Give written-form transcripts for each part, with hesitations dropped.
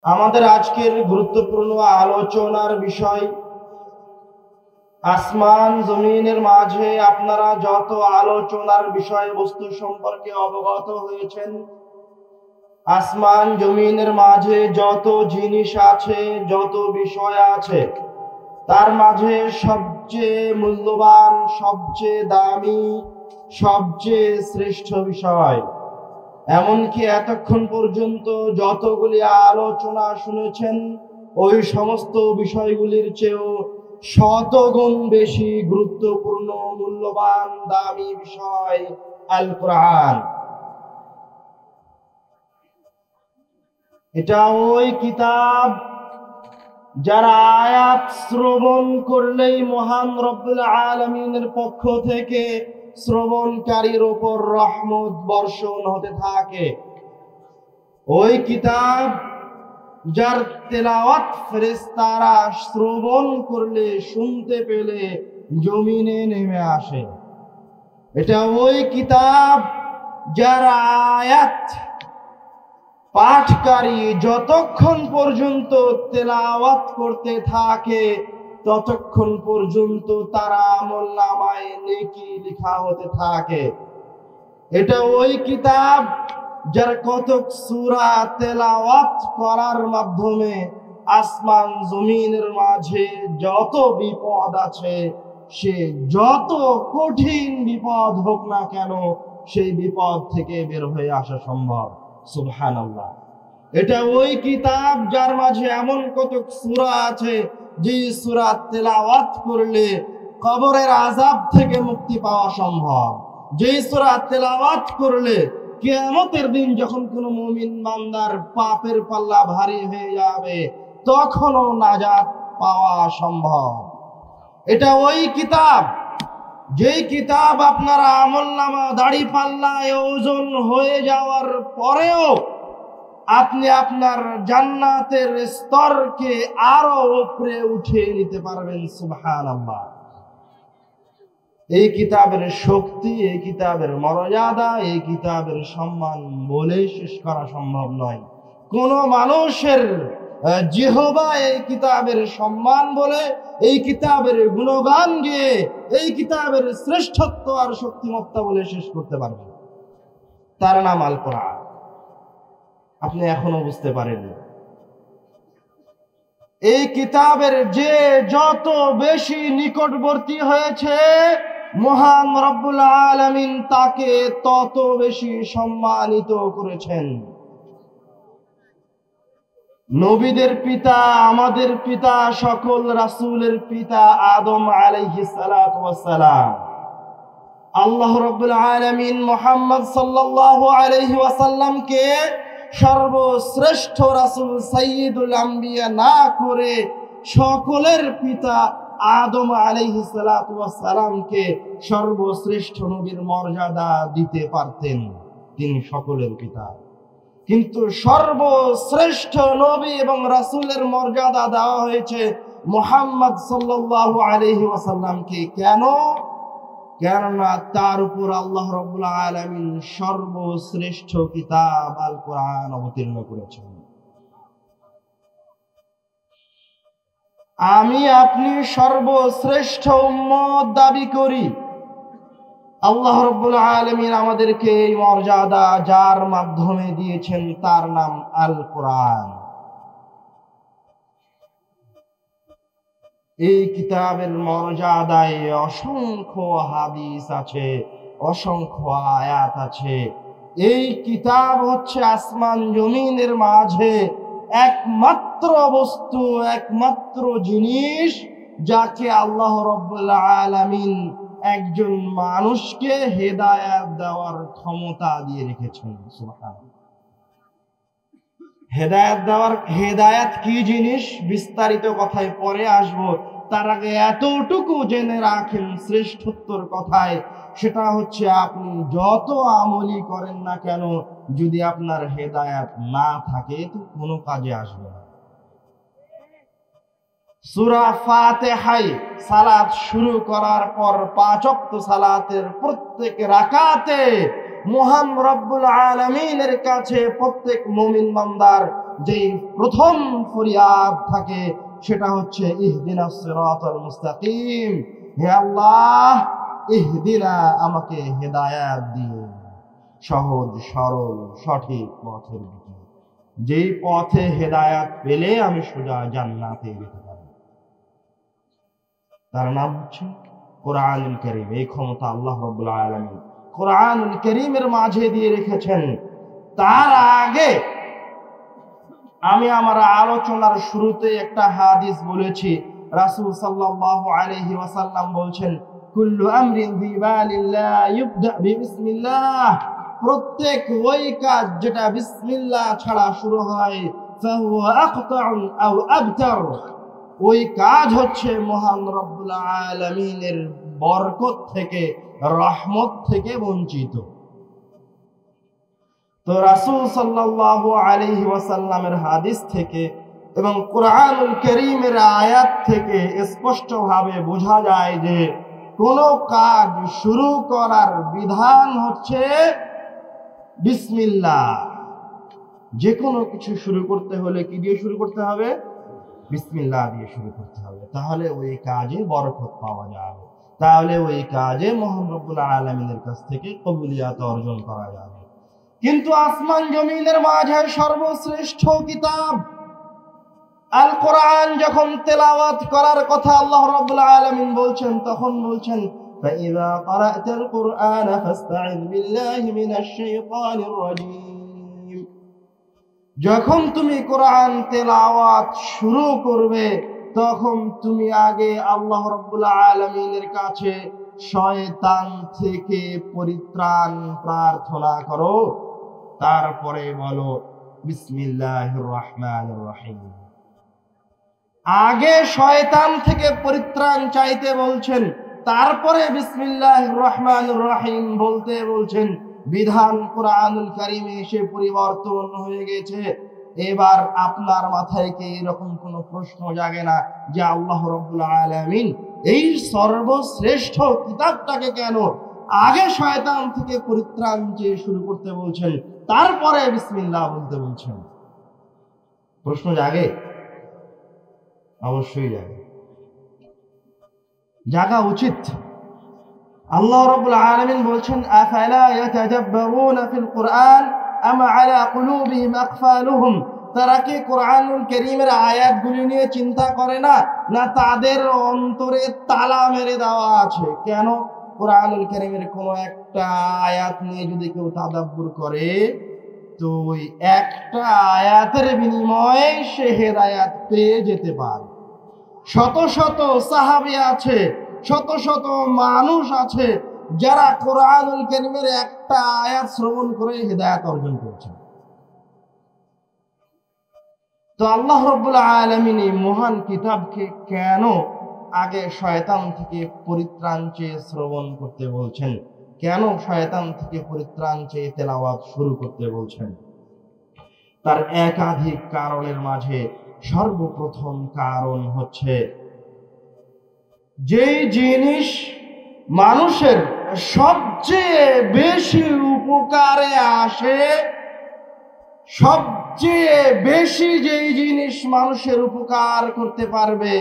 আমাদের আজকের গুরুত্বপূর্ণ আলোচনার বিষয় আসমান জমিনের মাঝে আপনারা যত আলোচনার বিষয়বস্তু সম্পর্কে অবগত হয়েছেন, আসমান জমিনের মাঝে যত জিনিস আছে, যত বিষয় আছে, তার মাঝে সবচেয়ে মূল্যবান, সবচেয়ে দামি, সবচেয়ে শ্রেষ্ঠ বিষয়, এমনকি এতক্ষণ পর্যন্ত যতগুলি আলোচনা শুনেছেন ওই সমস্ত বিষয়গুলির চেয়েও শতগুণ বেশি গুরুত্বপূর্ণ, মূল্যবান, দামি বিষয় আল কোরআন। এটা ওই কিতাব যারা আয়াত শ্রবণ করলেই মহান রব্বুল আলামিনের পক্ষ থেকে শ্রবণকারীর উপর রহমত বর্ষণ হতে থাকে। ওই কিতাব যার তেলাওয়াত ফেরেশতারা শ্রবণ করলে, শুনতে পেলে জমিনে নেমে আসে। এটা ওই কিতাব যার আয়াত পাঠকারী যতক্ষণ পর্যন্ত তেলাওয়াত করতে থাকে ততক্ষণ পর্যন্ত তারা আমলনামায় নেকি লেখা হতে থাকে। এটা ওই কিতাব যার কতক সূরা তেলাওয়াত করার মাধ্যমে আসমান জমিনের মাঝে যত বিপদ আছে, সে যত কঠিন বিপদ হোক না কেন, সেই বিপদ থেকে বের হয়ে আসা সম্ভব। সুবহানাল্লাহ। এটা ওই কিতাব যার মাঝে এমন কতক সূরা আছে যে সূরা তেলাওয়াত করলে কবরের আযাব থেকে মুক্তি পাওয়া সম্ভব। যে সূরা তেলাওয়াত করলে কিয়ামতের দিন যখন কোনো মুমিন বান্দার পাপের পাল্লা ভারী হয়ে যাবে তখনও নাজাত পাওয়া সম্ভব। এটা ওই কিতাব, যেই কিতাব আপনার আমলনামা দাড়ি পাল্লায় ওজন হয়ে যাওয়ার পরেও আপনি আপনার জান্নাতের স্তরকে আরো উপরে উঠিয়ে নিতে পারবেন। সুবহানাল্লাহ। এই কিতাবের শক্তি, এই কিতাবের মর্যাদা, এই কিতাবের সম্মান বলে শেষ করা সম্ভব নয়। কোন মানুষের জিহবা এই কিতাবের সম্মান বলে, এই কিতাবের গুণগান গিয়ে, এই কিতাবের শ্রেষ্ঠত্ব আর শক্তিমত্তা বলে শেষ করতে পারবে না। তার নাম আল কোরআন। আপনি এখনো বুঝতে পারেননি। এই কিতাবের যে যত বেশি নিকটবর্তী হয়েছে মহান রব্বুল আলামিন তাকে তত বেশি সম্মানিত করেছেন। নবীদের পিতা, আমাদের পিতা, সকল রাসূলের পিতা আদম আলাইহিস সালাতু ওয়াস সালাম, আল্লাহ রাব্বুল আলামিন মুহাম্মদ সাল্লাল্লাহু আলাইহি ওয়াসাল্লামকে সর্বশ্রেষ্ঠ রাসূল সাইয়্যিদুল আম্বিয়া না করে সকলের পিতা আদম আলাইহিস সালাতু ওয়াস সালামকে সর্বশ্রেষ্ঠ নবীর মর্যাদা দিতে পারতেন। তিনি সকলের পিতা, কিন্তু সর্বশ্রেষ্ঠ নবী এবং রাসূলের মর্যাদা দেওয়া হয়েছে মুহাম্মদ সাল্লাল্লাহু আলাইহি ওয়াসাল্লামকে। কেন? কেননা তার উপর আল্লাহ রাব্বুল আলামিন সর্বশ্রেষ্ঠ কিতাব আল কোরআন অবতীর্ণ করেছেন। আমি আপনি সর্বশ্রেষ্ঠ উম্মত দাবি করি। আল্লাহ রাব্বুল আলামিন আমাদেরকে এই মর্যাদা যার মাধ্যমে দিয়েছেন তার নাম আল কোরআন। এই কিতাবের মর্যাদায় অসংখ্য হাদিস আছে, অসংখ্য আয়াত আছে। এই কিতাব হচ্ছে আসমান জমিনের মাঝে একমাত্র বস্তু, একমাত্র জিনিস যাকে আল্লাহ রাব্বুল আলামিন একজন মানুষকে হেদায়েত দেওয়ার ক্ষমতা দিয়ে রেখেছেন। সুবহানাল্লাহ। হেদায়েত কি জিনিস বিস্তারিত কথায় পরে আসবো। তার আগে এতটুকু জেনে রাখেন শ্রেষ্ঠত্বর কথায়, সেটা হচ্ছে আপনি যত আমলি করেন না কেন, যদি আপনার হেদায়েত না থাকে তো কোনো কাজে আসবে না। সূরা ফাতিহায় সালাত শুরু করার পর 5 ওয়াক্ত সালাতের প্রত্যেক রাকাতে মহান রব্বুল আলামিনের কাছে প্রত্যেক মুমিন বান্দার যেই প্রথম ফরিয়াদ থাকে সেটা হচ্ছে ইহদিনাস সিরাতাল মুস্তাকিম, হে আল্লাহ ইহদিনা, আমাকে হেদায়াত দিন সহজ সরল সঠিক পথের দিকে, যেই পথে হেদায়াত পেলে আমি সোজা জান্নাতে যেতে পারি। তার নাম হচ্ছে কোরআনুল কারীম। এই ক্ষমতা আল্লাহ রাব্বুল আলামিন কোরআনুল কারীমের মাঝে দিয়ে রেখেছেন। তার আগে আমি আমার আলোচনার শুরুতে একটা হাদিস বলেছি, রাসূল সাল্লাল্লাহু আলাইহি ওয়াসাল্লাম বলছেন, কুল্লু আমরিন যিবালিল্লাহ ইবদা বিসমিল্লাহ, প্রত্যেক ওই কাজ যেটা বিসমিল্লাহ ছাড়া শুরু হয়, ফাহুয়া আকতাউন আও আবতার, ওই কাজ হচ্ছে মহান রব্বুল আলামিনের বরকত থেকে, রহমত থেকে বঞ্চিত। তো রাসূল সাল্লাল্লাহু আলাইহি ওয়াসাল্লামের হাদিস থেকে এবং কোরআনুল কারীমের আয়াত থেকে স্পষ্টভাবে বোঝা যায় যে কোন কাজ শুরু করার বিধান হচ্ছে বিসমিল্লাহ। যে কোনো কিছু শুরু করতে হলে কি দিয়ে শুরু করতে হবে? বিসমিল্লাহ দিয়ে শুরু করতে হবে। তাহলে ওই কাজে বরকত পাওয়া যাবে, তাহলে ওই কাজে মহান রব্বুল আলামিনের কাছ থেকে কবুলিয়াত অর্জন করা যাবে। কিন্তু আসমান জমিনের মাঝে সর্বশ্রেষ্ঠ কিতাব আল কোরআন যখন তেলাওয়াত করার কথা আল্লাহ রাব্বুল আলামিন বলছেন, তখন বলছেন, ফাইযা ক্বারা'তাল কুরআনা ফাসতা'iয বিল্লাহি মিনাশ শাইতানির রাজীম, যখন তুমি কোরআন তেলাওয়াত শুরু করবে তখন তুমি আগে আল্লাহ রাব্বুল আলামিনের কাছে শয়তান থেকে পরিত্রাণ প্রার্থনা করো, তারপরে বলো বিসমিল্লাহির রহমানির রহিম। আগে শয়তান থেকে পরিত্রাণ চাইতে বলছেন, তারপরে বিসমিল্লাহির রহমানির রহিম বলতে বলছেন। বিধান কোরআনুল কারীমে এসে পরিবর্তন হয়ে গেছে। এবার আপনার মাথায় কি এরকম কোনো প্রশ্ন জাগে না যে আল্লাহ রাব্বুল আলামিন এই সর্বশ্রেষ্ঠ কিতাবটাকে কেন আগে শয়তান থেকে পরিত্রাণ চেয়ে শুরু করতে বলছেন, তারপরে বিসমিল্লাহ বলতে বলছেন? প্রশ্ন জাগে? অবশ্যই জাগে, জাগা উচিত। আল্লাহ রাব্বুল আলামিন বলছেন, আফালা ইয়াতাদাব্বারুনা ফিল কুরআন আম আলা কুলুবিহিম আকফালুহুম, তারা কি কোরআনুল কারীমের আয়াতগুলি নিয়ে চিন্তা করে না, না তাদের অন্তরে তালা মেরে দেওয়া আছে? কেন? কোরআনুল কারীমের কোনো একটা আয়াত নিয়ে যদি কেউ তাদাব্বুর করে তো ওই একটা আয়াতের বিনিময়ে সে হেদায়াত পেয়ে যেতে পারে। শত শত সাহাবী আছে, শত শত মানুষ আছে যারা কোরআনুল কারীমের একটা আয়াত শ্রবণ করে হেদায়াত অর্জন করেছে। তো আল্লাহ রাব্বুল আলামিন এই মহান কিতাবকে কেন আগে শয়তান থেকে পরিত্রাণ চেয়ে শ্রবণ করতে বলছেন? কেন শয়তান থেকে পরিত্রাণ চেয়ে তেলাওয়াত শুরু করতে বলছেন? তার একাধিক কারণের মাঝে সর্বপ্রথম কারণ হচ্ছে, যেই জিনিস মানুষের সবচেয়ে বেশি উপকারে আসে, সবচেয়ে বেশি যেই জিনিস মানুষের উপকার করতে পারবে,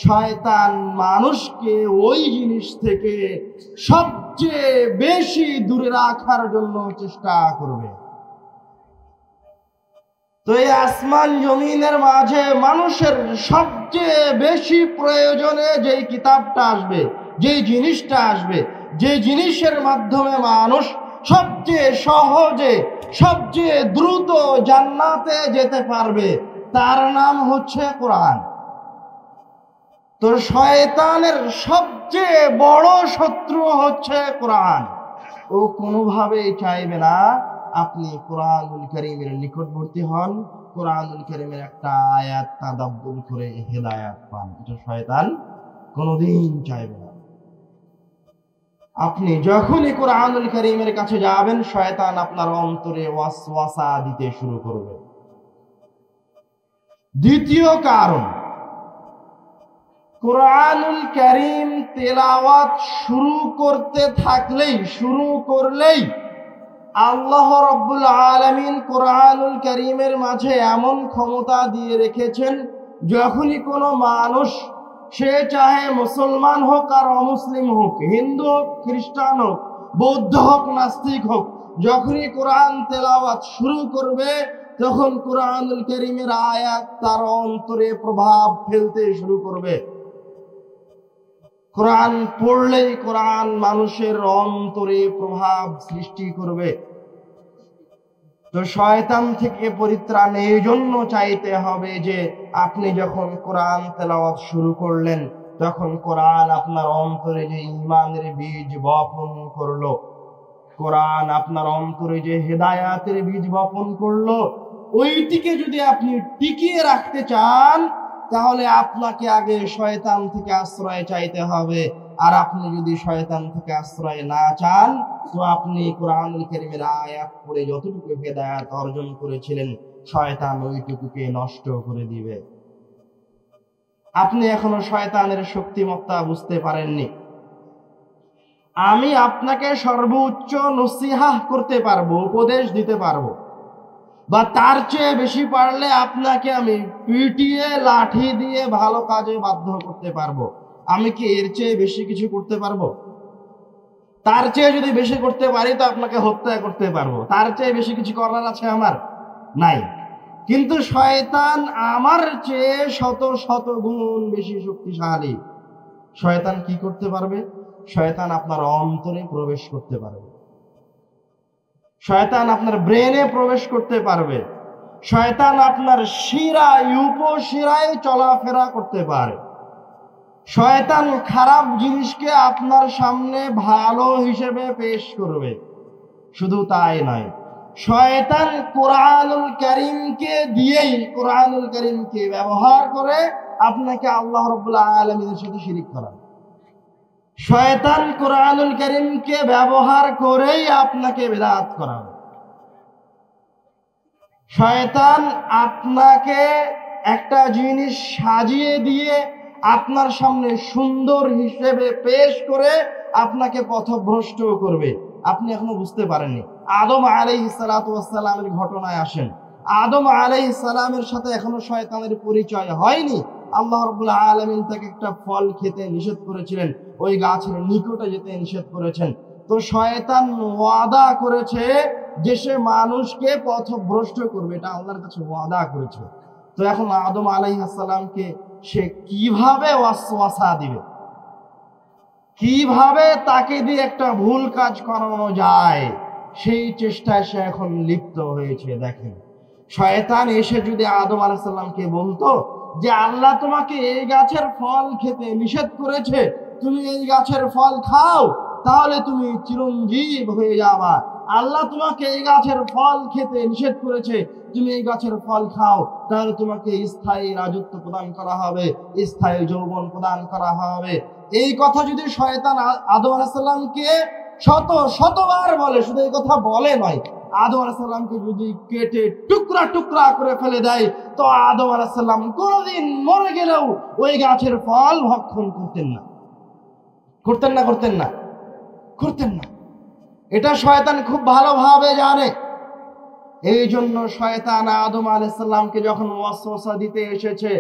শয়তান মানুষকে ওই জিনিস থেকে সবচেয়ে বেশি দূরে রাখার জন্য চেষ্টা করবে। তো এই আসমান জমিনের মাঝে মানুষের সবচেয়ে বেশি প্রয়োজনে যেই কিতাবটা আসবে, যেই জিনিসটা আসবে, যে জিনিসের মাধ্যমে মানুষ সবচেয়ে সহজে সবচেয়ে দ্রুত জান্নাতে যেতে পারবে, তার নাম হচ্ছে কোরআন। তো শয়তানের সবচেয়ে বড় শত্রু হচ্ছে কোরআন। ও কোনোভাবেই চাইবে না আপনি কোরআনুল কারীমের নিকটবর্তী হন, কোরআনুল কারীমের একটা আয়াত তাদাব্বুর করে হেদায়াত পান। এটা শয়তান কোনোদিন চাইবে না। আপনি যখনই কোরআনুল কারীমের কাছে যাবেন, শয়তান আপনার অন্তরে ওয়াসওয়াসা দিতে শুরু করবে। দ্বিতীয় কারণ, কোরআনুল কারীম তেলাওয়াত শুরু করলেই আল্লাহ রাব্বুল আলামিন কোরআনুল কারীমের মাঝে এমন ক্ষমতা দিয়ে রেখেছেন, যখনই কোনো মানুষ, সে চাহে মুসলমান হোক আর অমুসলিম হোক, হিন্দু হোক, খ্রিস্টান হোক, বৌদ্ধ হোক, নাস্তিক হোক, যখনই কোরআন তেলাওয়াত শুরু করবে, তখন কোরআনুল কারীমের আয়াত তার অন্তরে প্রভাব ফেলতে শুরু করবে। কোরআন পড়লেই কোরআন মানুষের অন্তরে প্রভাব সৃষ্টি করবে। তো শয়তান থেকে পরিত্রাণ এই জন্য চাইতে হবে যে আপনি যখন কোরআন তেলাওয়াত শুরু করলেন, তখন কোরআন আপনার অন্তরে যে ঈমানের বীজ বপন করলো, কোরআন আপনার অন্তরে যে হেদায়াতের বীজ বপন করলো, ওইটিকে যদি আপনি টিকিয়ে রাখতে চান, তাহলে আপনাকে আগে শয়তান থেকে আশ্রয় চাইতে হবে। আর আপনি যদি শয়তান থেকে আশ্রয় না চান, তো আপনি কোরআনুল কারীমের আয়াত পড়ে যতটুকু হেদায়াত অর্জন করেছিলেন, শয়তান ওইটুকুকে নষ্ট করে দিবে। আপনি এখনো শয়তানের শক্তিমত্তা বুঝতে পারেননি। আমি আপনাকে সর্বোচ্চ নসিহা করতে পারবো, উপদেশ দিতে পারবো, বা তার চেয়ে বেশি পারলে আপনাকে আমি পিটিয়ে লাঠি দিয়ে ভালো কাজে বাধ্য করতে পারবো। আমি কি এর চেয়ে বেশি কিছু করতে পারবো? তার চেয়ে যদি বেশি করতে পারি তো আপনাকে হত্যা করতে পারবো। তার চেয়ে বেশি কিছু করার আছে আমার? নাই। কিন্তু শয়তান আমার চেয়ে শত শত গুণ বেশি শক্তিশালী। শয়তান কি করতে পারবে? শয়তান আপনার অন্তরে প্রবেশ করতে পারবে, শয়তান আপনার ব্রেনে প্রবেশ করতে পারবে, শয়তান আপনার শিরায় উপশিরায় চলাফেরা করতে পারে। শয়তান খারাপ জিনিসকে আপনার সামনে ভালো হিসেবে পেশ করবে। শুধু তাই নয়, শয়তান কোরআনুল কারীমকে দিয়েই, কোরআনুল কারীমকে ব্যবহার করে আপনাকে আল্লাহ রাব্বুল আলামিনের সাথে শিরিক করাবে। শয়তান কোরআনুল কারীমকে ব্যবহার করেই আপনাকে বিদআত করাবে। শয়তান আপনাকে একটা জিনিস সাজিয়ে দিয়ে আপনার সামনে সুন্দর হিসেবে পেশ করে আপনাকে পথভ্রষ্ট করবে। আপনি এখনো বুঝতে পারেননি। আদম আলাইহিস সালাতু ওয়াস সালামের ঘটনায় আসেন। আদম আলাইহিস সালামের সাথে এখনো শয়তানের পরিচয় হয়নি। আল্লাহ রাব্বুল আলামিন তাকে একটা ফল খেতে নিষেধ করেছিলেন, ওই গাছের নিকটে যেতে নিষেধ করেছেন। তো শয়তান ওয়াদা করেছে যে সে মানুষকে পথভ্রষ্ট করবে, এটা আল্লাহর কাছে ওয়াদা করেছে। তো এখন আদম আলাইহিস সালামকে সে কিভাবে ওয়াসওয়াসা দিবে, কিভাবে তাকে দিয়ে একটা ভুল কাজ করানো যায়, সেই চেষ্টায় সে এখন লিপ্ত হয়েছে। দেখেন, শয়তান এসে যদি আদম আলাইহিস সালামকে বলতো যে আল্লাহ তোমাকে এই গাছের ফল খেতে নিষেধ করেছে, তুমি এই গাছের ফল খাও, তাহলে তুমি চিরঞ্জীব হয়ে যাবা। আল্লাহ তোমাকে এই গাছের ফল খেতে নিষেধ করেছে, তুমি এই গাছের ফল খাও, তাহলে তোমাকে স্থায়ী রাজত্ব প্রদান করা হবে, স্থায়ী যৌবন প্রদান করা হবে। এই কথা যদি শয়তান আদম আলাইহিস সালামকে শত শতবার বলে, শুধু এই কথা বলে নয়, আদম আলাইহিস সালামকে যদি কেটে টুকরা টুকরা করে ফেলে দেয়, তো আদম আলাইহিস সালাম কোনোদিন মরে গেলেও ওই গাছের ফল ভক্ষণ করতেন না। করতেন না? করতেন না? করতেন না। এটা শয়তান খুব ভালোভাবে জানে। এই জন্য শয়তান আদম আলাইহিস সালামকে যখন ওয়াসওয়াসা দিতে এসেছে,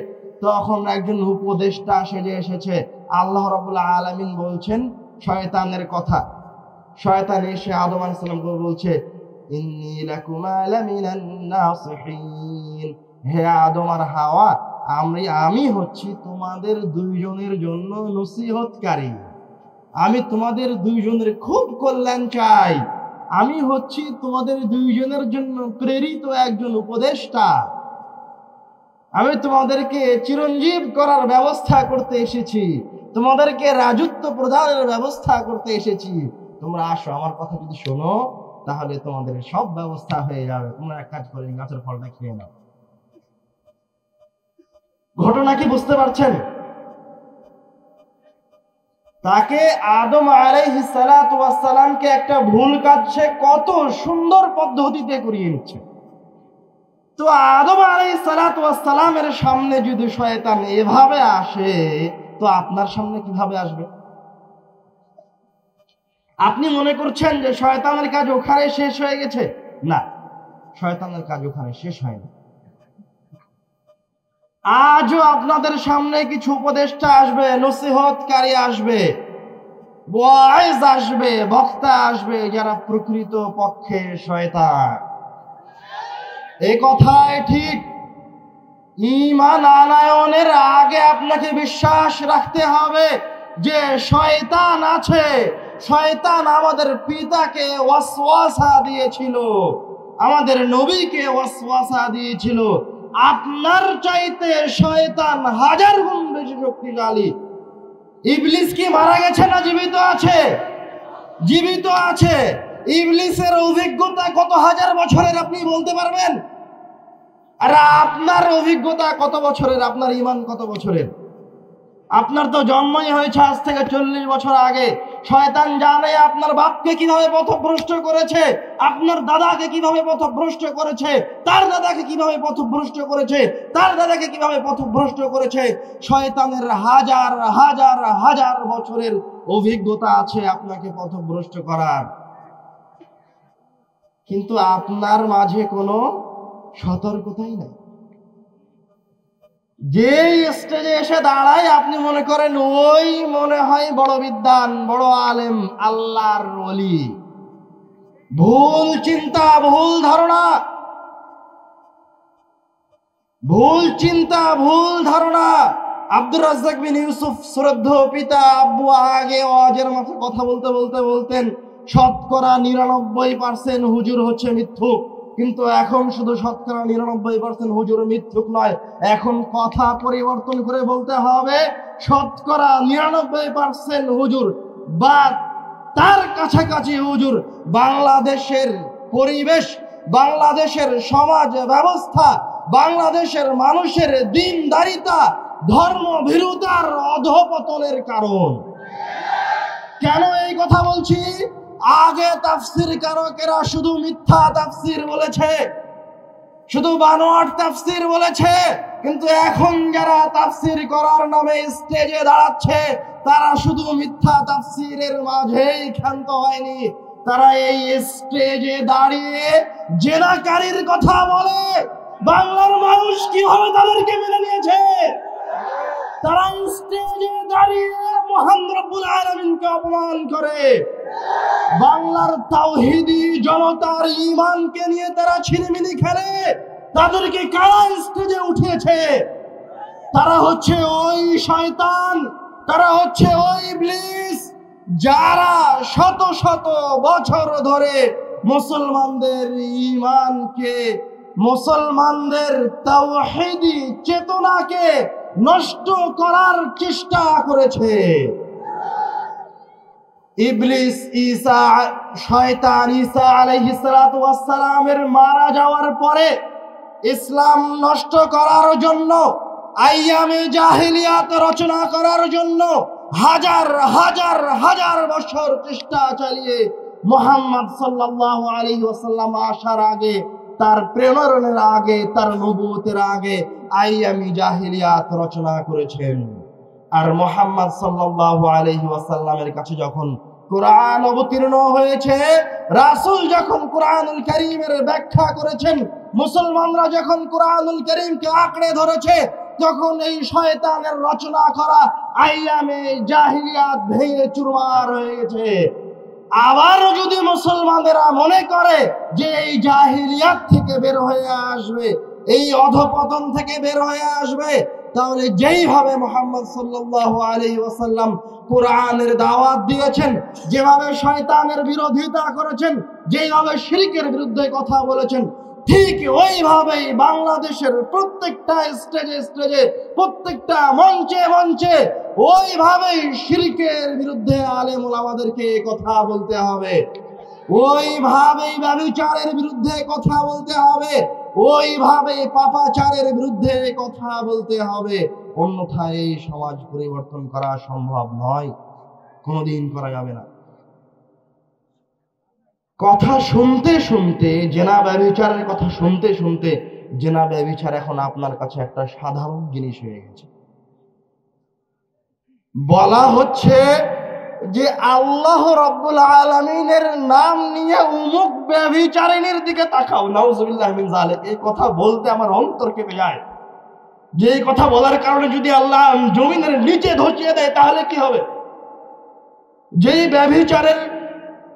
তখন একজন উপদেষ্টা সেজে এসেছে। আল্লাহ রাব্বুল আলামিন বলছেন শয়তানের কথা। শয়তান এসে আদম আলাইহিস সালামকে বলছে, ইন্নী লাকুমা লামিনান নাসিহিন, হে আদম আর হাওয়া, আমি হচ্ছি তোমাদের দুইজনের জন্য নসিহতকারী। আমি তোমাদের দুইজনের খুব কল্যাণ চাই। আমি হচ্ছি তোমাদের দুইজনের জন্য প্রেরিত একজন উপদেষ্টা। আমি তোমাদেরকে চিরঞ্জীব করার ব্যবস্থা করতে এসেছি, তোমাদেরকে রাজত্ব প্রদানের ব্যবস্থা করতে এসেছি। তোমরা আসো, আমার কথা যদি শোনো, তাহলে তোমাদের সব ব্যবস্থা হয়ে যাবে। তোমরা এক কাজ করে গাছের ফলটা খেয়ে নাও। ঘটনা কি বুঝতে পারছেন? তাকে আদম আলাইহিস সালাতু ওয়াস সালামকে একটা ভুল কাজ সে কত সুন্দর পদ্ধতিতে করিয়ে নিচ্ছে। তো আদম আলাইহিস সালাতু ওয়াস সালামের সামনে যদি শয়তান এভাবে আসে, তো আপনার সামনে কিভাবে আসবে? আপনি মনে করছেন যে শয়তানের কাজ ওখানে শেষ হয়ে গেছে? না, শয়তানের কাজ ওখানে শেষ হয়নি। আজও আপনাদের সামনে কিছু উপদেষ্টা আসবে, নসিহতকারী আসবে, ওয়াইজ আসবে, বক্তা আসবে, যারা প্রকৃত পক্ষে শয়তান। এই কথাই ঠিক। ঈমান আনয়নের আগে আপনাকে বিশ্বাস রাখতে হবে যে শয়তান আছে। শয়তান আমাদের পিতাকে ওয়াসওয়াসা দিয়েছিল, আমাদের নবীকে ওয়াসওয়াসা দিয়েছিল। আপনার চাইতে শয়তান 1000 গুণ বেশি শক্তিশালী। ইবলিস কি মারা গেছে না জীবিত আছে? জীবিত আছে। ইবলিসের অভিজ্ঞতা কত হাজার বছরের আপনি বলতে পারবেন? আর আপনার অভিজ্ঞতা কত বছরের? আপনার ঈমান কত বছরের? আপনার তো জন্মই হয়েছে আজ থেকে 40 বছর আগে। শয়তান জানে আপনার বাপকে কিভাবে পথভ্রষ্ট করেছে, আপনার দাদাকে কিভাবে পথভ্রষ্ট করেছে, তার দাদাকে কিভাবে পথভ্রষ্ট করেছে, তার দাদাকে কিভাবে পথভ্রষ্ট করেছে। শয়তানের হাজার হাজার হাজার বছরের অভিজ্ঞতা আছে আপনাকে পথভ্রষ্ট করার। কিন্তু আপনার মাঝে কোনো সতর্কতাই নাই। যে স্টেজে এসে দাঁড়ায় আপনি মনে করেন ওই মনে হয় বড় বিদ্বান, বড় আলেম, আল্লাহর ওলি। ভুল চিন্তা, ভুল ধারণা, ভুল চিন্তা, ভুল ধারণা। আব্দুর রাজ্জাক বিন ইউসুফ শ্রদ্ধেয় পিতা আব্বু আগে ওয়াজের মাঠে কথা বলতে বলতে বলতেন, শতকরা 99% হুজুর হচ্ছে মিথ্যুক। কিন্তু এখন শুধু শতকরা 99% হুজুর মিথ্যুক নয়, এখন কথা পরিবর্তন করে বলতে হবে শতকরা 99% হুজুর বা তার কাছাকাছি হুজুর বাংলাদেশের পরিবেশ, বাংলাদেশের সমাজ ব্যবস্থা, বাংলাদেশের মানুষের দ্বীনদারিতা, ধর্মভীরুতার অধঃপতনের কারণ। কেন এই কথা বলছি? আগে তাফসির কারকেরা শুধু মিথ্যা তাফসির বলেছে, শুধু বানোয়াট তাফসির বলেছে। কিন্তু এখন যারা তাফসির করার নামে স্টেজে দাঁড়াচ্ছে, তারা শুধু মিথ্যা তাফসিরের মাঝেই ক্ষান্ত হয়নি, তারা এই স্টেজে দাঁড়িয়ে জেনাকারীর কথা বলে। বাংলার মানুষ কিভাবে তাদেরকে মেনে নিয়েছে? তারা স্টেজে দাঁড়িয়ে মহান রব্বুল আলামিনকে অপমান করে। বাংলার তাওহীদি জনতার ঈমানকে নিয়ে তারা ছিনিমিনি খেলে। তাদেরকে কারা স্টেজে উঠিয়েছে? তারা হচ্ছে ওই শয়তান, তারা হচ্ছে ওই ইবলিস, যারা শত শত বছর ধরে মুসলমানদের ঈমানকে, মুসলমানদের তাওহীদি চেতনাকে নষ্ট করার চেষ্টা করেছে। ইবলিস ঈসা, শয়তান ঈসা আলাইহিস সালাতু ওয়াস সালামের মারা যাওয়ার পরে ইসলাম নষ্ট করার জন্য, আইয়ামে জাহেলিয়াত রচনা করার জন্য হাজার হাজার হাজার বছর চেষ্টা চালিয়ে মুহাম্মদ সাল্লাল্লাহু আলাইহি ওয়াসাল্লাম আসার আগে, তার প্রেরণের আগে, তার নবুয়তের আগে আইয়ামে জাহেলিয়াত রচনা করেছেন। আর মুহাম্মদ সাল্লাল্লাহু আলাইহি ওয়াসাল্লামের কাছে যখন কোরআন অবতীর্ণ হয়েছে, রাসূল যখন কোরআনুল কারীমের ব্যাখ্যা করেছেন, মুসলমানরা যখন কোরআনুল কারীমকে আঁকড়ে ধরেছে, তখন এই শয়তানের রচনা করা আইয়ামে জাহিলিয়াত ভেঙে চুরমার হয়ে গেছে। আবার যদি মুসলমানেরা মনে করে যে এই জাহিলিয়াত থেকে বের হয়ে আসবে, এই অধপতন থেকে বের হয়ে আসবে, তাহলে যেইভাবে মুহাম্মদ সাল্লাল্লাহু আলাইহি ওয়াসাল্লাম কোরআনের দাওয়াত দিয়েছেন, যেভাবে শয়তানের বিরোধিতা করেছেন, যেভাবে শিরকের বিরুদ্ধে কথা বলেছেন, ঠিক ওইভাবেই বাংলাদেশের প্রত্যেকটা স্টেজে স্টেজে, প্রত্যেকটা মঞ্চে মঞ্চে ওইভাবেই শিরকের বিরুদ্ধে আলেম ওলামাদেরকে কথা বলতে হবে, ওইভাবেই ব্যভিচারের বিরুদ্ধে কথা বলতে হবে, ওইভাবে পাপাচারের বিরুদ্ধে কথা বলতে হবে। অন্যথায় এই সমাজ পরিবর্তন করা সম্ভব নয়, কোনোদিন করা যাবে না। কথা শুনতে শুনতে, জেনা ব্যভিচারের কথা শুনতে শুনতে, জেনা ব্যভিচার এখন আপনার কাছে একটা সাধারণ জিনিস হয়ে গেছে। বলা হচ্ছে যে আল্লাহ রাব্বুল আলামিনের নাম নিয়ে উমুক ব্যভিচারিণীর দিকে তাকাও, নাউজুবিল্লাহ মিন যালিক, এই কথা বলতে আমার অন্তর কেঁপে যায়। যে এই কথা বলার কারণে যদি আল্লাহ জমিনের নিচে ধসিয়ে দেয় তাহলে কি হবে? যেই ব্যভিচারের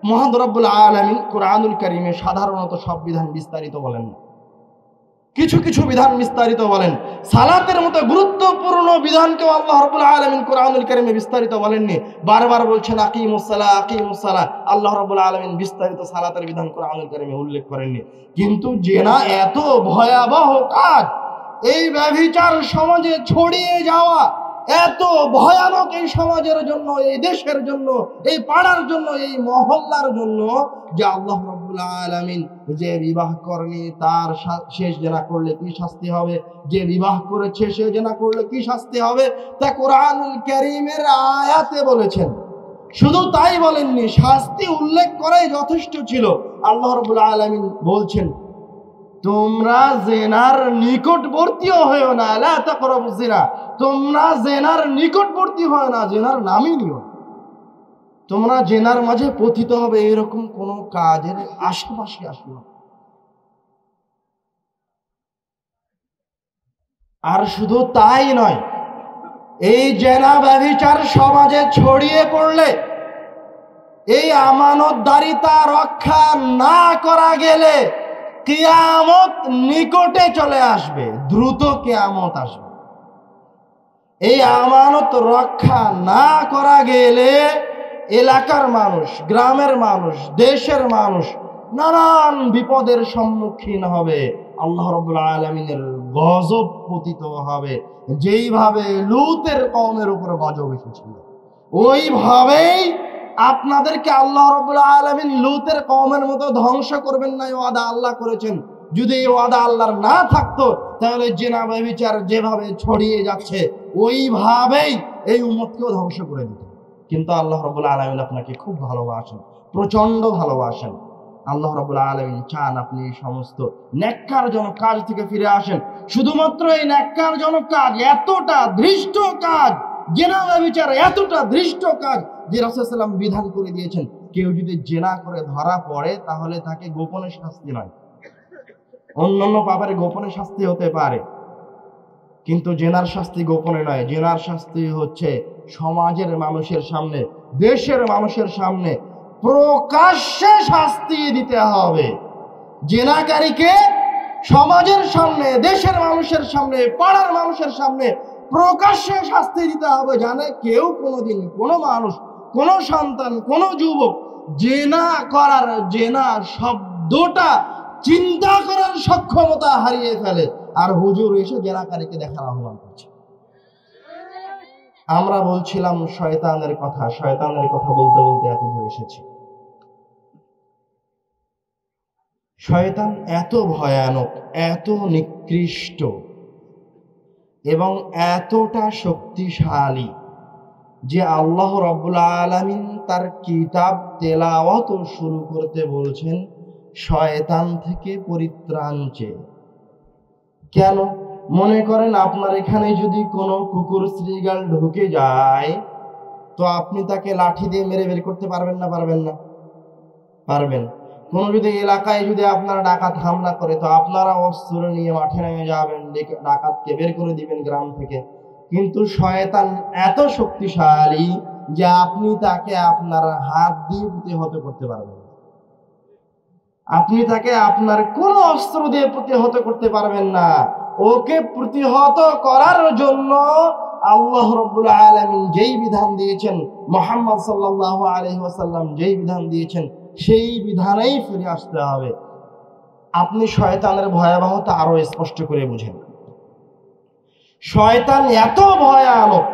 মহান রব্বুল আলামিন কোরআনুল কারীমে সাধারণত সব বিধান বিস্তারিত বলেন না, কিছু কিছু বিধান বিস্তারিত বলেন। সালাতের মতো গুরুত্বপূর্ণ বিধানকেও আল্লাহ রাব্বুল আলামিন কোরআনুল কারীমে বিস্তারিত বলেননি, বারবার বলছেন আকিমুস সালাহ। আল্লাহ রাব্বুল আলামিন বিস্তারিত সালাতের বিধান কোরআনুল কারীমে উল্লেখ করেননি। কিন্তু জেনা এত ভয়াবহ কাজ, এই ব্যভিচার সমাজে ছড়িয়ে যাওয়া এত ভয়ানক এই সমাজের জন্য, এই দেশের জন্য, এই পাড়ার জন্য, এই মহল্লার জন্য, যে আল্লাহ রাব্বুল আলামিন যে বিবাহ করেনি তার শেষ জেনা করলে কি শাস্তি হবে, যে বিবাহ করেছে সে জেনা করলে কি শাস্তি হবে, তা কোরআনুল কারীমের আয়াতে বলেছেন। শুধু তাই বলেননি, শাস্তি উল্লেখ করাই যথেষ্ট ছিল। আল্লাহ রাব্বুল আলামিন বলছেন, তোমরা জেনার নিকটবর্তীও হয়েও না, লা তাকরাবুজ জিনা, তোমরা জেনার নিকটবর্তী হয় না, জেনার নামই নিও। তোমরা জেনার মাঝে পতিত হবে এরকম কোন কাজের আশেপাশে আসবে না। আর শুধু তাই নয়, এই জেনা ব্যভিচার সমাজে ছড়িয়ে পড়লে এই আমানতদারিতা রক্ষা না করা গেলে কিয়ামত নিকটে চলে আসবে, দ্রুত কিয়ামত আসবে। এই আমানত রক্ষা না করা গেলে এলাকার মানুষ, গ্রামের মানুষ, দেশের মানুষ নানান বিপদের সম্মুখীন হবে, আল্লাহ রাব্বুল আলামিনের গজব পতিত হবে। যেইভাবে লূতের কওমের উপর গজব এসেছিল, ওইভাবেই আপনাদেরকে আল্লাহ রাব্বুল আলামিন লূতের কওমের মতো ধ্বংস করবেন না, এই ওয়াদা আল্লাহ করেছেন। যদি এই ওয়াদা আল্লাহর না থাকতো তাহলে জিনা ব্যভিচার যেভাবে ছড়িয়ে যাচ্ছে ওইভাবেই এই উম্মতকেও ধ্বংস করে দিত। কিন্তু আল্লাহ রাব্বুল আলামিন আপনাকে খুব ভালোবাসেন, প্রচন্ড ভালোবাসেন। আল্লাহ রাব্বুল আলামিন চান আপনি এই সমস্ত নেক্কারজনক কাজ থেকে ফিরে আসেন। শুধুমাত্র এই নেক্কারজনক কাজ, এতটা ধৃষ্ট কাজ, জিনা ব্যভিচার এতটা ধৃষ্ট কাজ যে রাসূল সাল্লাল্লাহু আলাইহি ওয়াসাল্লাম বিধান করে দিয়েছেন, কেউ যদি জিনা করে ধরা পড়ে তাহলে তাকে গোপনে শাস্তি নয়, অন্যান্য পাপের গোপনে শাস্তি হতে পারে, কিন্তু জিনার শাস্তি গোপনে নয়। জিনার শাস্তি হচ্ছে সমাজের মানুষের সামনে, দেশের মানুষের সামনে প্রকাশ্যে শাস্তি দিতে হবে। জিনাকারীকে সমাজের সামনে, দেশের মানুষের সামনে, পাড়ার মানুষের সামনে প্রকাশ্যে শাস্তি দিতে হবে, জানে কেউ কোনোদিন কোনো মানুষ, কোনো সন্তান, কোনো যুবক জিনা করার, জিনা শব্দটা চিন্তা করার সক্ষমতা হারিয়ে ফেলে। আর হুজুর এসে জিনাকারীকে দেখার আহ্বান করছে। আমরা বলছিলাম শয়তানের কথা, শয়তানের কথা বলতে বলতে এত দূর এসেছি। শয়তান এত ভয়ানক, এত নিকৃষ্ট এবং এতটা শক্তিশালী যে আল্লাহ রাব্বুল আলামিন তার কিতাব তেলাওয়াত শুরু করতে বলছেন শয়তান থেকে পরিত্রাণ চেয়ে। কেন? মনে করেন আপনার এখানে যদি কোনো কুকুর শ্রীগাল ঢুকে যায় তো আপনি তাকে লাঠি দিয়ে মেরে বের করতে পারবেন না? পারবেন না? পারবেন। কোনো যদি এলাকায় যদি আপনারা ডাকাত হামলা করে তো আপনারা অস্ত্র নিয়ে মাঠে নেমে যাবেন, ডাকাতকে বের করে দিবেন গ্রাম থেকে। কিন্তু শয়তান এত শক্তিশালী যে আপনি তাকে আপনার হাত দিয়ে প্রতিহত করতে পারবেন না, আপনি তাকে আপনার কোন অস্ত্র দিয়ে প্রতিহত করতে পারবেন না। ওকে প্রতিহত করার জন্য আল্লাহ রাব্বুল আলামিন যেই বিধান দিয়েছেন, মুহাম্মদ সাল্লাল্লাহু আলাইহি ওয়াসাল্লাম যেই বিধান দিয়েছেন, সেই বিধানেই ফিরে আসতে হবে। আপনি শয়তানের ভয়াবহতা আরো স্পষ্ট করে বুঝেন। শয়তান এত ভয়ানক,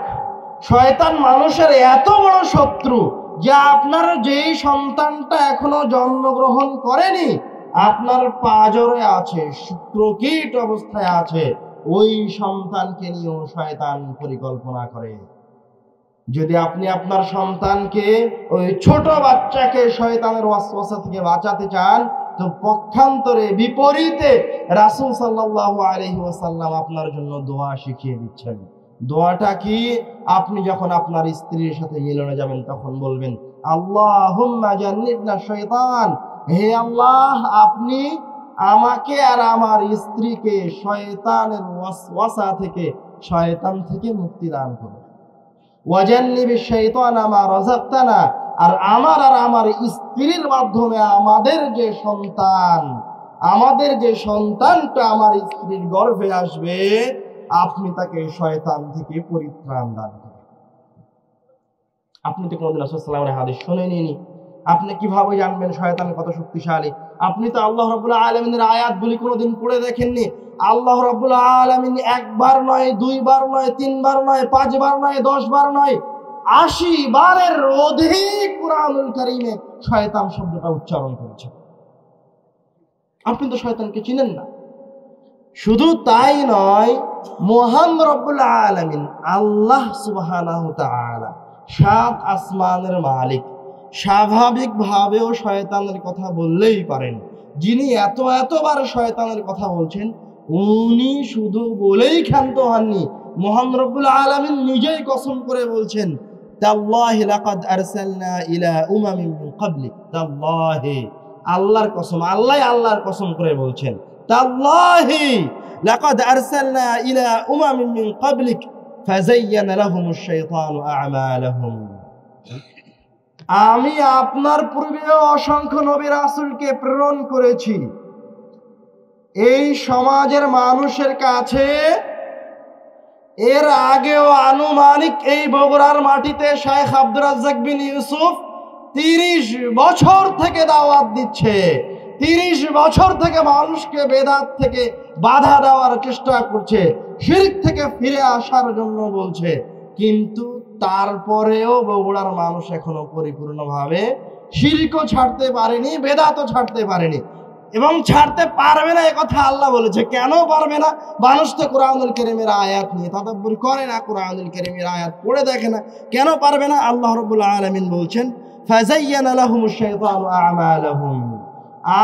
শয়তান মানুষের এত বড় শত্রু যে আপনার যেই সন্তানটা এখনো জন্মগ্রহণ করেনি, আপনার পাঁজরে আছে, শুক্রকীট অবস্থায় আছে, ওই সন্তানকে নিয়েও শয়তান পরিকল্পনা করে। যদি আপনি আপনার সন্তানকে, ওই ছোট বাচ্চাকে শয়তানের ওয়াসওয়াসা থেকে বাঁচাতে চান তো পক্ষান্তরে বিপরীতে রাসূল সাল্লাল্লাহু আলাইহি ওয়াসাল্লাম আপনার জন্য দোয়া শিখিয়ে দিচ্ছেন। দোয়াটা কি? আপনি যখন আপনার স্ত্রীর সাথে মিলনে যাবেন তখন বলবেন আল্লাহুম্মা জান্নিবনা শাইতান, হে আল্লাহ আপনি আমাকে আর আমার স্ত্রীকে শয়তানের ওয়াসওয়াসা থেকে, শয়তান থেকে মুক্তি দান করুন। ওয়াজান্নিবিশ শাইতানা মা রাযাকতানা, আর আমার স্ত্রীর মাধ্যমে আমাদের যে সন্তানটা আমার স্ত্রীর গর্ভে আসবে, আপনি তাকে শয়তান থেকে পরিত্রাণ দান করেন। আপনি তো কোনদিন রাসূল সাল্লাল্লাহু আলাইহি হাদিস শুনেননি, আপনি কিভাবে জানবেন শয়তান কত শক্তিশালী? আপনি তো আল্লাহ রাব্বুল আলামিনের আয়াতগুলি কোনোদিন পড়ে দেখেননি। আল্লাহ রাব্বুল আলামিন একবার নয়, দুইবার নয়, তিনবার নয়, 5 বার নয়, 10 বার নয়, 80 বারের অধিক কুরআনুল কারীমে শয়তান শব্দটা উচ্চারণ করেছেন। আপনি তো শয়তানকে চিনেন না। শুধু তাই নয়, মহান রব্বুল আলামিন আল্লাহ সুবহানাহু ওয়া তাআলা 7 আসমানের মালিক, স্বাভাবিকভাবেও শয়তানের কথা বললেই পারেন। যিনি এতবার শয়তানের কথা বলছেন, উনি শুধু বলেই ক্ষান্ত হননি, মহান রব্বুল আলামিন নিজেই কসম করে বলছেন তাল্লাহি লাকাদ আরসালনা ইলা উমামিন মিন ক্বাবলিক। তাল্লাহি, আল্লাহর কসম, আল্লাহর কসম করে বলছেন তাল্লাহি লাকাদ আরসালনা ইলা উমামিন মিন ক্বাবলিক ফাযায়্যানা লাহুমুশ শাইতানু আ'মালাহুম। আমি আপনার পূর্বেও অসংখ্য নবী রাসূলকে প্রেরণ করেছি। এই সমাজের মানুষের কাছে এর আগেও আনুমানিক এই বগুড়ার মাটিতে শেখ আব্দুর রাজ্জাক বিন ইউসুফ 30 বছর থেকে দাওয়াত দিচ্ছে। 30 বছর থেকে মানুষকে বেদাত থেকে বাধা দেওয়ার চেষ্টা করছে, শিরক থেকে ফিরে আসার জন্য বলছে। কিন্তু তারপরেও বগুড়ার মানুষ এখনো পরিপূর্ণভাবে শিরকও ছাড়তে পারেনি, বেদাতও ছাড়তে পারেনি, এবং ছাড়তে পারবে না। একথা আল্লাহ বলেছে। কেন পারবে না? মানুষ তো কোরআনুল কারীমের আয়াত নিয়ে তাদাব্বুর করে না, কোরআনুল কারীমের আয়াত পড়ে দেখে না। কেন পারবে না? আল্লাহ রাব্বুল আলামিন বলছেন ফাযায়্যানা লাহুমুশ শাইতানু আ'মালাহুম।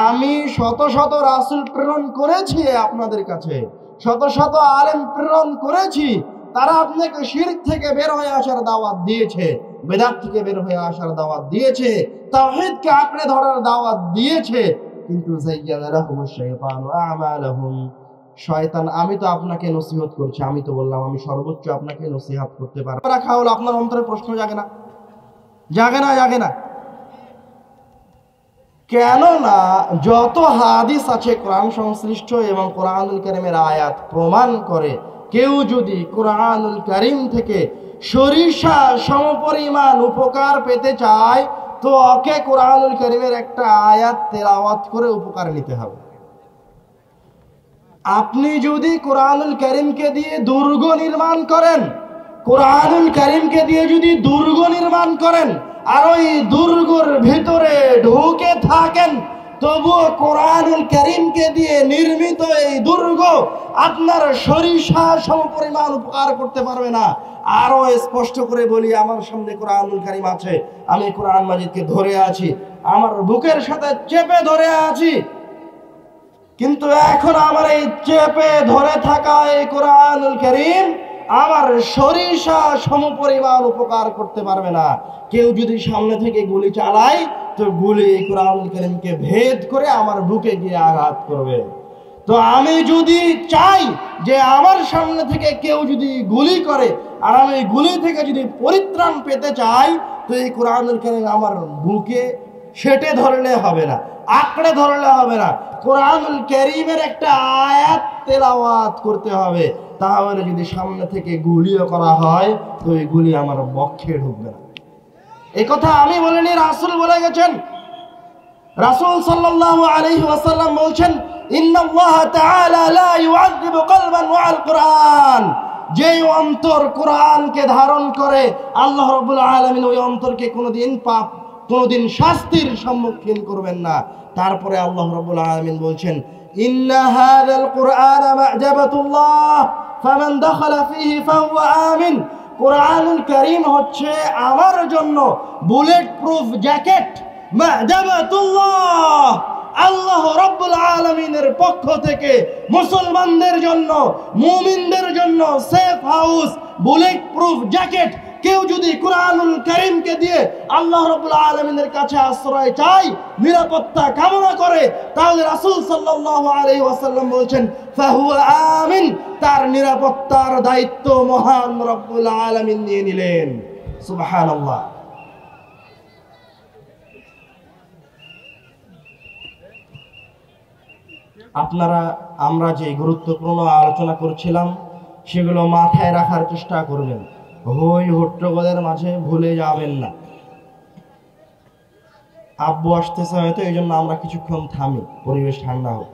আমি শত শত রাসূল প্রেরণ করেছি আপনাদের কাছে, শত শত আলেম প্রেরণ করেছি, তারা আপনাকে শিরক থেকে বের হয়ে আসার দাওয়াত দিয়েছে, বেদাত থেকে বের হয়ে আসার দাওয়াত দিয়েছে, তাওহীদকে আঁকড়ে ধরার দাওয়াত দিয়েছে। কিন্তু যায়্যানা লাহুমুশ শাইতানু আ'মালাহুম, শয়তান, আমি তো আপনাকে নসিহত করছি, আমি তো বললাম আমি সর্বোচ্চ আপনাকে নসিহত করতে পারবো। রাখা হলো, আপনার অন্তরে প্রশ্ন জাগে না? জাগে না? কেননা যত হাদিস আছে কোরআন সংশ্লিষ্ট এবং কোরআনুল কারীমের আয়াত প্রমাণ করে, কেউ যদি কোরআনুল কারীম থেকে সরিষা সমপরিমাণ উপকার পেতে চায়, তো ওকে কোরআনুল কারীমের একটা আয়াত তেলাওয়াত করে উপকার নিতে হবে। আপনি যদি কোরআনুল কারীমকে দিয়ে দুর্গ নির্মাণ করেন, কোরআনুল কারীমকে দিয়ে যদি দুর্গ নির্মাণ করেন আর ওই দুর্গের ভিতরে ঢুকে থাকেন, তবুও কোরআনুল কারীমকে দিয়ে নির্মিত এই দুর্গ আপনার সরিষা সমপরিমাণ উপকার করতে পারবে না। আরো স্পষ্ট করে বলি, আমার সামনে কোরআনুল কারীম আছে, আমি কোরআন মাজিদকে ধরে আছি, আমার বুকের সাথে চেপে ধরে আছি, কিন্তু এখন আমার এই চেপে ধরে থাকা এই কোরআনুল কারীম আমার সরিষা সমপরিমাণ উপকার করতে পারবে না। কেউ যদি সামনে থেকে গুলি চালায়, তো গুলি কোরআনুল কারীমকে ভেদ করে আমার বুকে গিয়ে আঘাত করবে। তো আমি যদি চাই যে আমার সামনে থেকে কেউ যদি গুলি করে আর আমি গুলি থেকে যদি পরিত্রাণ পেতে চাই, তো এই কোরআনুল কারীম আমার বুকে সেটে ধরলে হবে না, আঁকড়ে ধরলে হবে না, কোরআনুল কারীমের একটা আয়াত তেলাওয়াত করতে হবে। তাহলে যদি সামনে থেকে গুলিও করা হয়, তো এই গুলি আমার বক্ষে ঢুকবে না। এই কথা আমি বলিনি, রাসূল বলে গেছেন। রাসূল সাল্লাল্লাহু আলাইহি ওয়াসাল্লাম বলছেন, ইন্নাল্লাহা তাআলা লা ইউআযযিবু কলবান ওয়াল কুরআন। যে অন্তর কোরআনকে ধারণ করে, আল্লাহ রাব্বুল আলামিন ওই অন্তরকে কোনোদিন শাস্তির সম্মুখীন করবেন না। তারপরে আল্লাহ রাব্বুল আলামিন বলছেন, ইন্না হাযাল কুরআনা মা'জাবাতুল্লাহ ফামান দাখালা ফীহি ফাহুয়া আমিন। কোরআনুল কারীম হচ্ছে আমার জন্য বুলেট প্রুফ জ্যাকেট, মা'জাবাতুল্লাহ, আল্লাহ রাব্বুল আলামিনের পক্ষ থেকে মুসলমানদের জন্য, মুমিনদের জন্য safe house, bullet proof jacket. কেউ যদি কুরআনুল কারীমকে দিয়ে আল্লাহ রাব্বুল আলামিনের কাছে আশ্রয় চায়, নিরাপত্তা কামনা করে, তাহলে রাসূল সাল্লাল্লাহু আলাইহি ওয়াসাল্লাম বলেছেন ফাহুয়া আমিন, তার নিরাপত্তার দায়িত্ব মহান রাব্বুল আলামিন নিয়ে নিলেন। সুবহানাল্লাহ। আমরা যে গুরুত্বপূর্ণ আলোচনা করছিলাম সেগুলো মাথায় রাখার চেষ্টা করবেন, হই হট্টগোলের মাঝে ভুলে যাবেন না। আব্বু আসতেছে হয়তো, এই জন্য আমরা কিছুক্ষণ থামি, পরিবেশ ঠান্ডা হোক।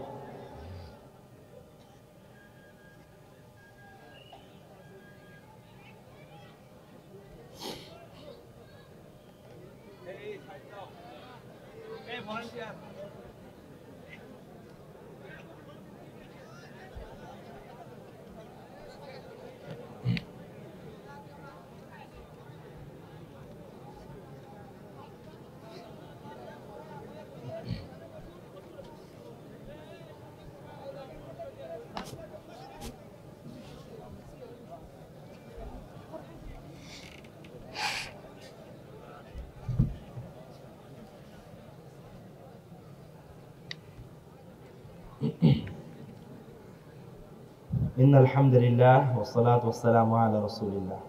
ইন্নাল হামদুলিল্লাহ ওয়াস সালাতু ওয়াস সালামু আলা রাসূলিল্লাহ।